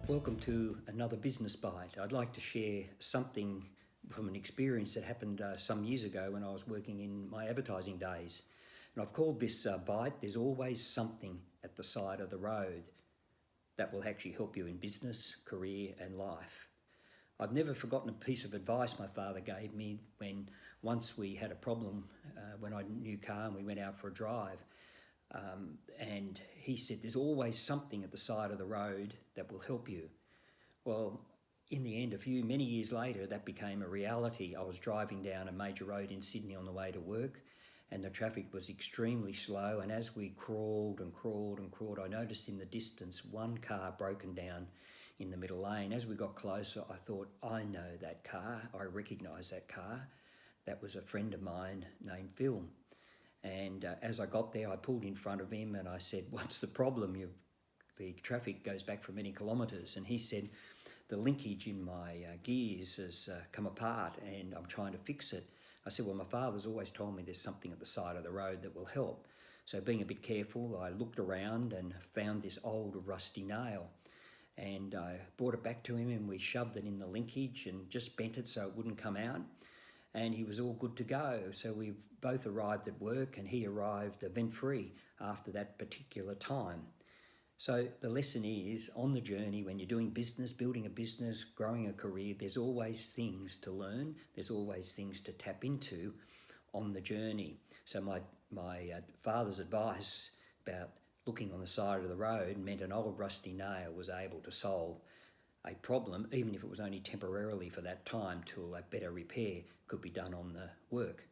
Welcome to another Business Bite. I'd like to share something from an experience that happened some years ago when I was working in my advertising days. And I've called this bite, There's Always Something at the Side of the Road that will actually help you in business, career and life. I've never forgotten a piece of advice my father gave me when once we had a problem when I had a new car and we went out for a drive. And he said, there's always something at the side of the road that will help you. Well, in the end, many years later, that became a reality. I was driving down a major road in Sydney on the way to work, and the traffic was extremely slow. And as we crawled, I noticed in the distance one car broken down in the middle lane. As we got closer, I thought, I know that car. I recognise that car. That was a friend of mine named Phil. And as I got there, I pulled in front of him and I said, what's the problem? The traffic goes back for many kilometres. And he said, the linkage in my gears has come apart and I'm trying to fix it. I said, well, my father's always told me there's something at the side of the road that will help. So being a bit careful, I looked around and found this old rusty nail. And I brought it back to him and we shoved it in the linkage and just bent it so it wouldn't come out. And he was all good to go. So we both arrived at work and he arrived event-free after that particular time. So the lesson is, on the journey, when you're doing business, building a business, growing a career, there's always things to learn. There's always things to tap into on the journey. So my father's advice about looking on the side of the road meant an old rusty nail was able to solve a problem, even if it was only temporarily for that time, till a better repair could be done on the work.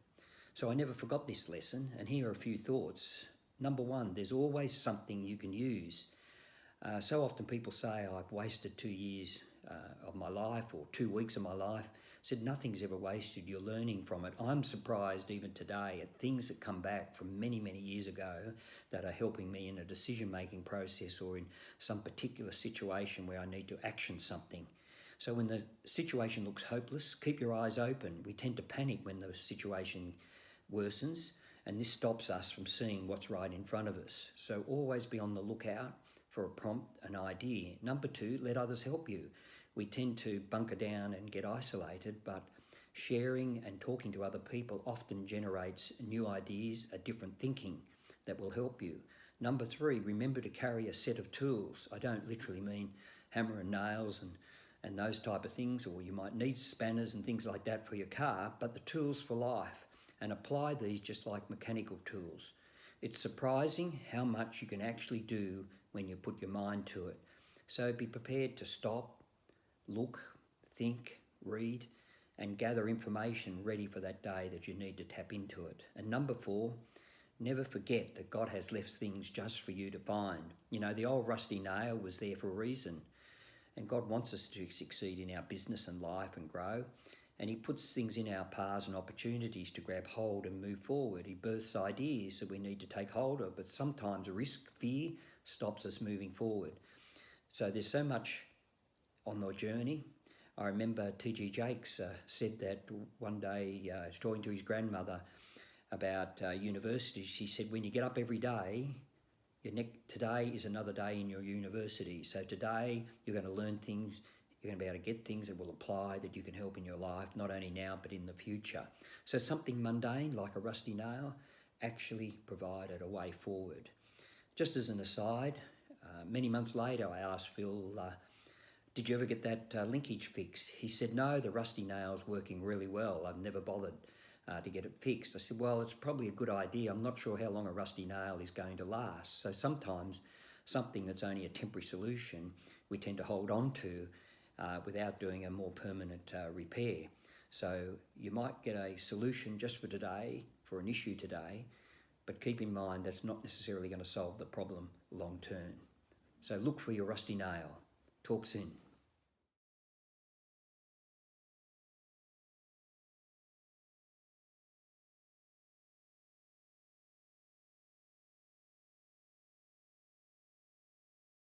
So I never forgot this lesson, and here are a few thoughts. Number one, there's always something you can use. So often people say, I've wasted 2 years of my life or 2 weeks of my life. I said, nothing's ever wasted, you're learning from it. I'm surprised even today at things that come back from many, many years ago that are helping me in a decision-making process or in some particular situation where I need to action something. So when the situation looks hopeless, keep your eyes open. We tend to panic when the situation worsens, and this stops us from seeing what's right in front of us. So always be on the lookout for a prompt, an idea. Number two, let others help you. We tend to bunker down and get isolated, but sharing and talking to other people often generates new ideas, a different thinking that will help you. Number three, remember to carry a set of tools. I don't literally mean hammer and nails and those type of things, or you might need spanners and things like that for your car, but the tools for life, and apply these just like mechanical tools. It's surprising how much you can actually do when you put your mind to it. So be prepared to stop, look, think, read, and gather information ready for that day that you need to tap into it. And number four, never forget that God has left things just for you to find. You know, the old rusty nail was there for a reason. And God wants us to succeed in our business and life and grow. And he puts things in our paths and opportunities to grab hold and move forward. He births ideas that we need to take hold of, but sometimes risk, fear stops us moving forward. So there's so much on the journey. I remember T.G. Jakes said that one day, he was talking to his grandmother about university. She said, when you get up every day, today is another day in your university. So today you're going to learn things, you're going to be able to get things that will apply, that you can help in your life, not only now but in the future. So something mundane like a rusty nail actually provided a way forward. Just as an aside, many months later I asked Phil, did you ever get that linkage fixed? He said, no, the rusty nail's working really well. I've never bothered to get it fixed. I said, well, it's probably a good idea. I'm not sure how long a rusty nail is going to last. So sometimes something that's only a temporary solution, we tend to hold on to without doing a more permanent repair. So you might get a solution just for today, for an issue today, but keep in mind that's not necessarily going to solve the problem long term. So look for your rusty nail. Talk soon.